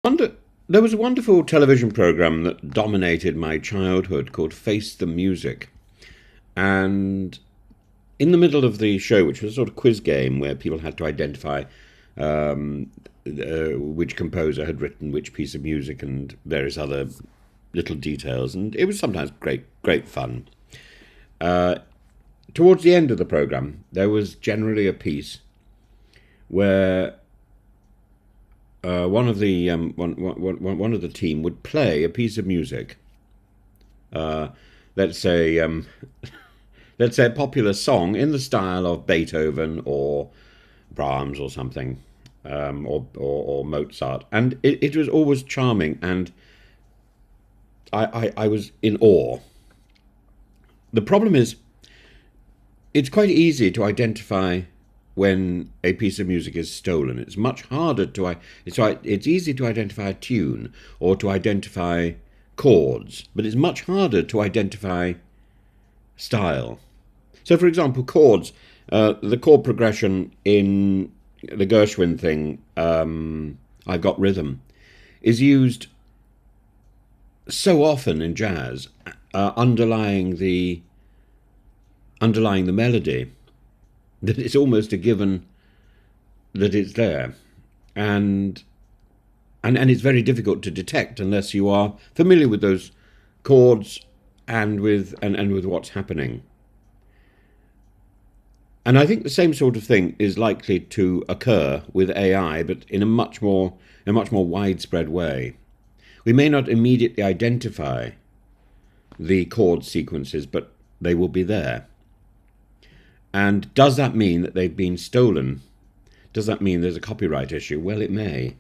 Wonder, there was a wonderful television program that dominated my childhood called Face the Music. And in the middle of the show, which was a sort of quiz game where people had to identify which composer had written which piece of music and various other little details, and it was sometimes great fun. Towards the end of the program, there was generally a piece where one of the team would play a piece of music. Let's say let's say a popular song in the style of Beethoven or Brahms or something, or Mozart, and it was always charming, and I was in awe. The problem is, it's quite easy to identify when a piece of music is stolen. It's much harder to it's easy to identify a tune or to identify chords, but it's much harder to identify style. So, for example, chords. The chord progression in the Gershwin thing, I've Got Rhythm, is used so often in jazz, underlying the melody, that it's almost a given that it's there, and it's very difficult to detect unless you are familiar with those chords and with what's happening. And I think the same sort of thing is likely to occur with AI, but in a much more widespread way. We may not immediately identify the chord sequences, but they will be there. And does that mean that they've been stolen? Does that mean there's a copyright issue? Well, it may.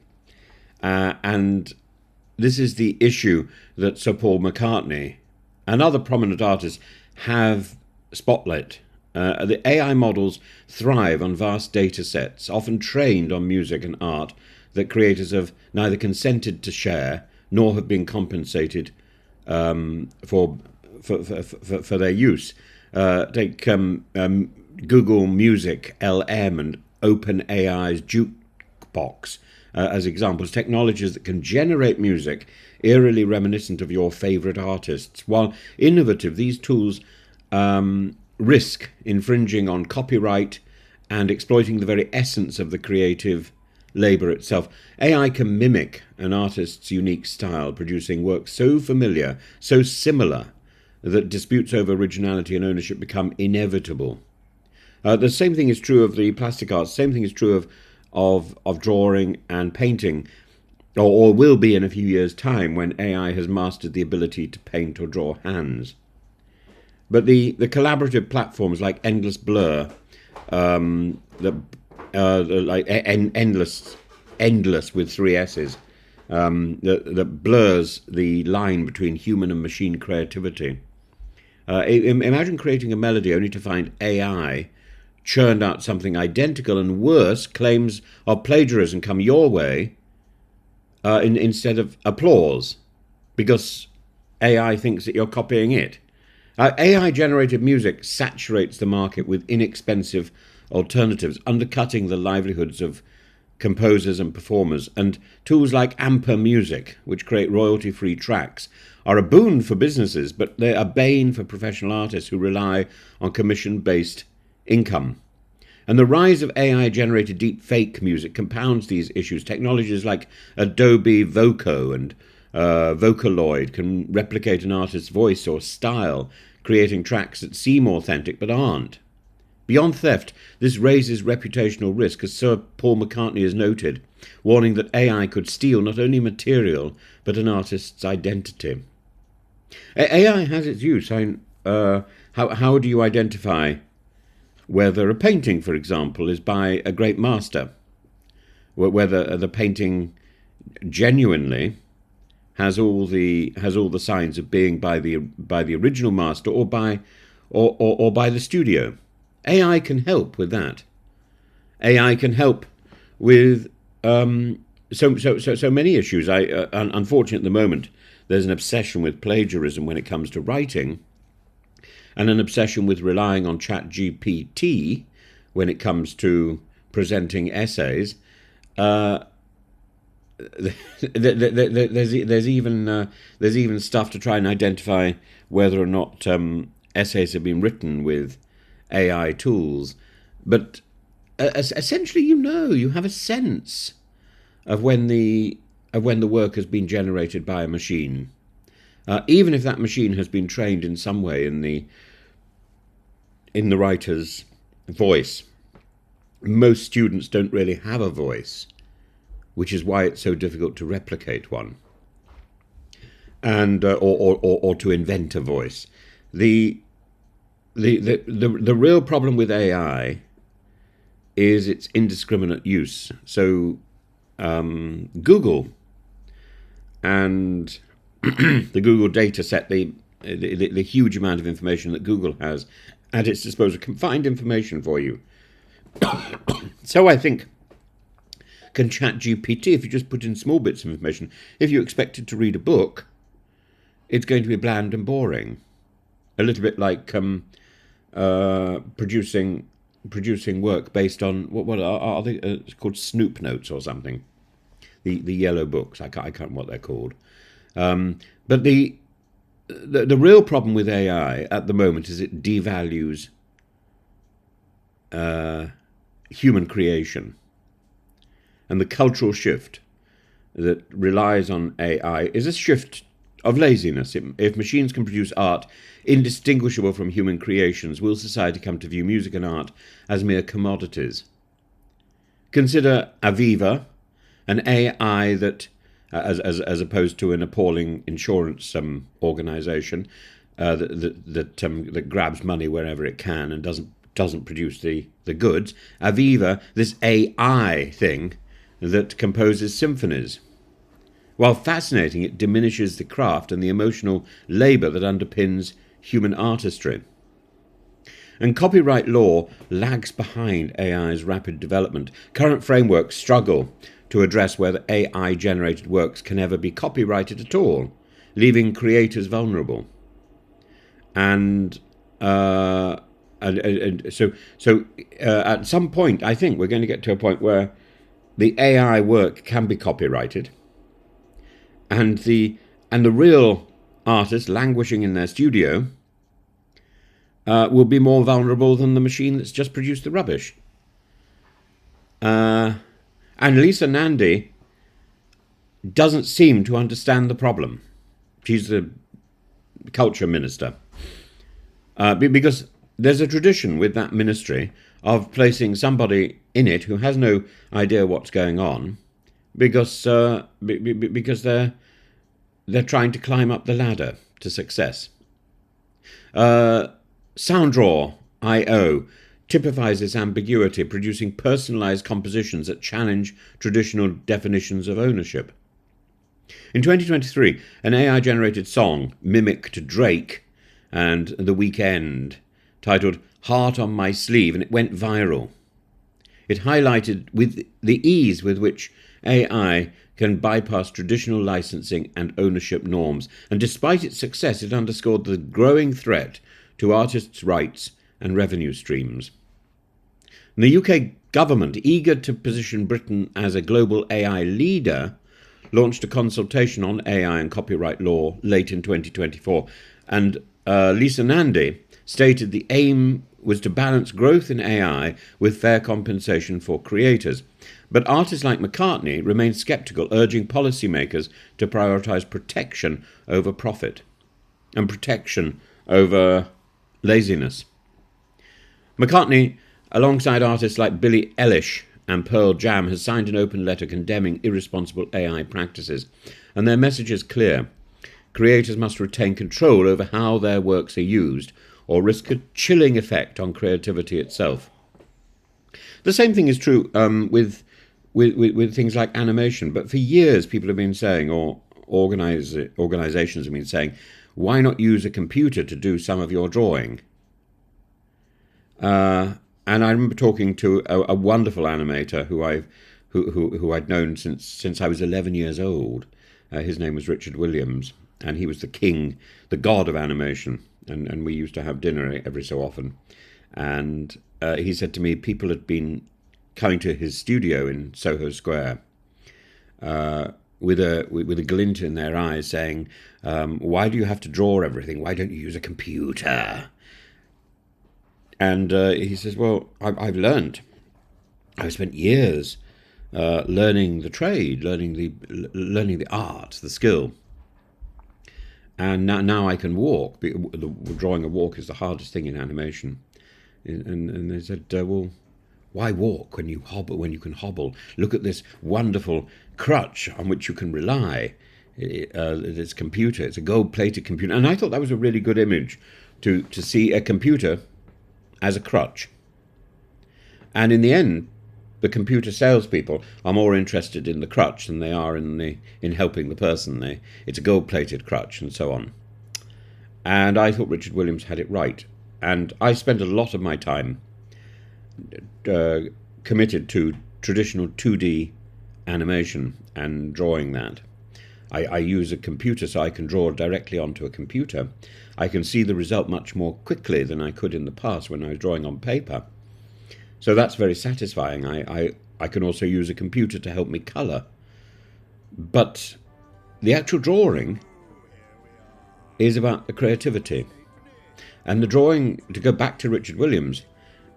And this is the issue that Sir Paul McCartney and other prominent artists have spotlit. The AI models thrive on vast data sets, often trained on music and art that creators have neither consented to share nor have been compensated for their use. Take Google Music LM and OpenAI's Jukebox as examples, technologies that can generate music eerily reminiscent of your favourite artists. While innovative, these tools risk infringing on copyright and exploiting the very essence of the creative labour itself. AI can mimic an artist's unique style, producing work so familiar, so similar, that disputes over originality and ownership become inevitable. The same thing is true of the plastic arts. Same thing is true of drawing and painting, or will be in a few years' time when AI has mastered the ability to paint or draw hands. But the collaborative platforms like Endless Blur, like endless with three S's, that blurs the line between human and machine creativity. Imagine creating a melody only to find AI churned out something identical, and worse, claims of plagiarism come your way instead of applause, because AI thinks that you're copying it. AI-generated music saturates the market with inexpensive alternatives, undercutting the livelihoods of composers and performers. And tools like Amper Music, which create royalty-free tracks, are a boon for businesses, but they're a bane for professional artists who rely on commission-based income. And the rise of AI-generated deep-fake music compounds these issues. Technologies like Adobe Voco and Vocaloid can replicate an artist's voice or style, creating tracks that seem authentic but aren't. Beyond theft, this raises reputational risk, as Sir Paul McCartney has noted, warning that AI could steal not only material but an artist's identity. AI has its use. How do you identify whether a painting, for example, is by a great master? Whether the painting genuinely has all the signs of being by the original master or by the studio. AI can help with that. AI can help with so many issues. Unfortunately, at the moment, there's an obsession with plagiarism when it comes to writing, and an obsession with relying on ChatGPT when it comes to presenting essays. there's even stuff to try and identify whether or not essays have been written with AI tools, but essentially, you have a sense of when the work has been generated by a machine, even if that machine has been trained in some way in the writer's voice. Most students don't really have a voice, which is why it's so difficult to replicate one, and or to invent a voice. The real problem with AI is its indiscriminate use. So Google and the Google data set, the huge amount of information that Google has at its disposal, can find information for you. So I think, can ChatGPT, if you just put in small bits of information, if you expect it to read a book, it's going to be bland and boring. A little bit like producing work based on what are they it's called, Snoop Notes or something, the yellow books. I can't remember what they're called. But the real problem with AI at the moment is it devalues human creation, and the cultural shift that relies on AI is a shift of laziness. If machines can produce art indistinguishable from human creations, will society come to view music and art as mere commodities? Consider Aviva, an AI that, as opposed to an appalling insurance organisation that grabs money wherever it can and doesn't produce the goods. Aviva, this AI thing that composes symphonies. While fascinating, it diminishes the craft and the emotional labour that underpins human artistry. And copyright law lags behind AI's rapid development. Current frameworks struggle to address whether AI-generated works can ever be copyrighted at all, leaving creators vulnerable. And so at some point, I think we're going to get to a point where the AI work can be copyrighted, and the real artist languishing in their studio will be more vulnerable than the machine that's just produced the rubbish. And Lisa Nandy doesn't seem to understand the problem. She's the culture minister. Because there's a tradition with that ministry of placing somebody in it who has no idea what's going on, because they're trying to climb up the ladder to success. Soundraw.io typifies this ambiguity, producing personalized compositions that challenge traditional definitions of ownership. In 2023, an AI-generated song mimicked Drake and The Weeknd, titled "Heart on My Sleeve," and it went viral. It highlighted with the ease with which AI can bypass traditional licensing and ownership norms, and despite its success, it underscored the growing threat to artists' rights and revenue streams. And the UK government, eager to position Britain as a global AI leader, launched a consultation on AI and copyright law late in 2024, and Lisa Nandy stated the aim was to balance growth in AI with fair compensation for creators. But artists like McCartney remain sceptical, urging policymakers to prioritise protection over profit and protection over laziness. McCartney, alongside artists like Billie Eilish and Pearl Jam, has signed an open letter condemning irresponsible AI practices, and their message is clear. Creators must retain control over how their works are used, or risk a chilling effect on creativity itself. The same thing is true with things like animation, but for years people have been saying, or organisations have been saying, why not use a computer to do some of your drawing? And I remember talking to a wonderful animator who I'd known since I was 11 years old. His name was Richard Williams, and he was the king, the god of animation. And we used to have dinner every so often. And he said to me, people had been coming to his studio in Soho Square with a glint in their eyes, saying, "Why do you have to draw everything? Why don't you use a computer?" And he says, "Well, I've learned. I've spent years learning the trade, learning the art, the skill, and now I can walk. Drawing a walk is the hardest thing in animation." And they said, "Well, why walk when you can hobble? Look at this wonderful crutch on which you can rely. This computer, it's a gold-plated computer." And I thought that was a really good image to see a computer as a crutch. And in the end, the computer salespeople are more interested in the crutch than they are in helping the person. It's a gold-plated crutch and so on. And I thought Richard Williams had it right. And I spent a lot of my time committed to traditional 2D animation and drawing that. I use a computer, so I can draw directly onto a computer. I can see the result much more quickly than I could in the past when I was drawing on paper. So that's very satisfying. I can also use a computer to help me colour. But the actual drawing is about the creativity. And the drawing, to go back to Richard Williams,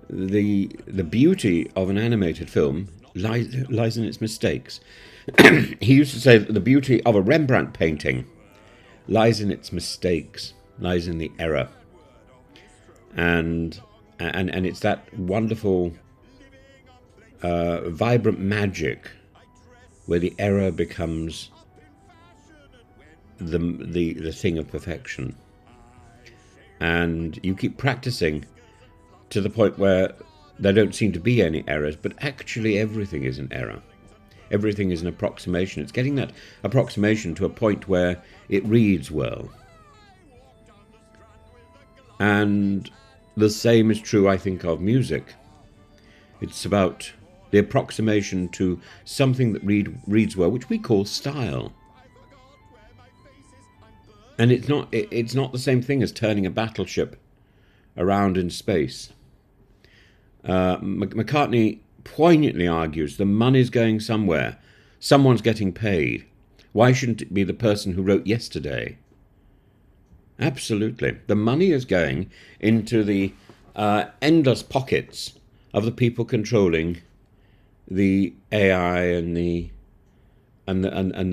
the beauty of an animated film lies in its mistakes. He used to say that the beauty of a Rembrandt painting lies in its mistakes, lies in the error. And it's that wonderful, vibrant magic where the error becomes the thing of perfection. And you keep practicing to the point where there don't seem to be any errors, but actually everything is an error. Everything is an approximation. It's getting that approximation to a point where it reads well. And the same is true, I think, of music. It's about the approximation to something that reads well, which we call style. And it's not the same thing as turning a battleship around in space. McCartney poignantly argues the money's going somewhere. Someone's getting paid. Why shouldn't it be the person who wrote Yesterday? Absolutely. The money is going into the endless pockets of the people controlling the AI and the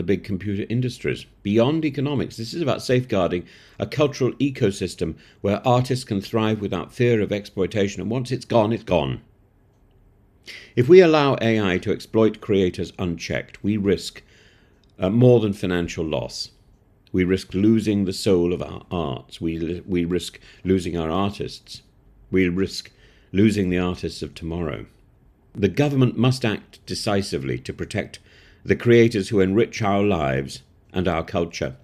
big computer industries. Beyond economics, this is about safeguarding a cultural ecosystem where artists can thrive without fear of exploitation, and once it's gone, it's gone. If we allow AI to exploit creators unchecked, we risk more than financial loss. We risk losing the soul of our arts. We risk losing our artists. We risk losing the artists of tomorrow. The government must act decisively to protect the creators who enrich our lives and our culture.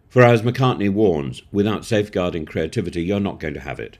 For as McCartney warns, without safeguarding creativity, you're not going to have it.